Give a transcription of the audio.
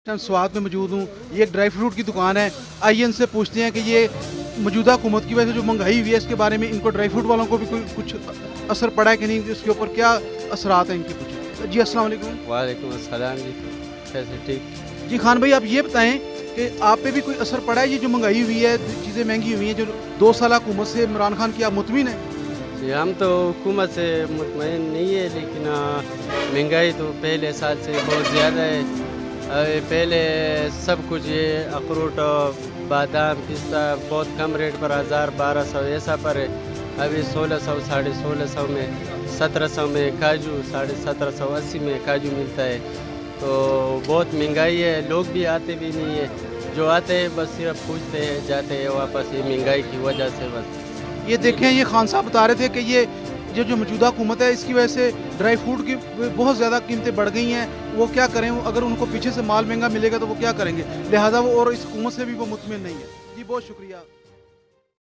Time स्वाद में मौजूद हूँ। ये एक ड्राई फ्रूट की दुकान है। आइए इनसे पूछते हैं कि ये मौजूदा हुकूमत की वजह से जो महंगाई हुई है इसके बारे में इनको ड्राई फ्रूट वालों को भी कोई कुछ असर पड़ा है कि नहीं, इसके ऊपर क्या असरात हैं इनके कुछ। जी अस्सलाम वालेकुम। वालेकुम अस्सलाम जी, कैसे ठीक। जी खान भाई, आप ये बताएं कि आप पे भी कोई असर पड़ा है ये जो महंगाई हुई है, चीज़ें महंगी हुई हैं, जो 2 साल हुकूमत से इमरान खान की, आप मुतमिन हैं? जी हम तो हुकूमत से मुतमईन नहीं है, लेकिन महंगाई तो पहले साल से बहुत ज़्यादा है। पहले सब कुछ ये अखरोट बादाम पिस्ता बहुत कम रेट पर 1000-1200 ऐसा पर है। अभी 1600 1650 में 1700 में काजू 1750-80 में काजू मिलता है। तो बहुत महंगाई है, लोग भी आते भी नहीं है, जो आते हैं बस सिर्फ पूछते हैं जाते हैं वापस, ये महंगाई की वजह से बस। ये देखें, ये खान साहब बता रहे थे कि ये जो मौजूदा हुकूमत है इसकी वजह से ड्राई फ्रूट की बहुत ज़्यादा कीमतें बढ़ गई हैं। वो क्या करें, अगर उनको पीछे से माल महंगा मिलेगा तो वो क्या करेंगे, लिहाजा वो और इस हुकूमत से भी वो मुतमिन नहीं है। जी बहुत शुक्रिया।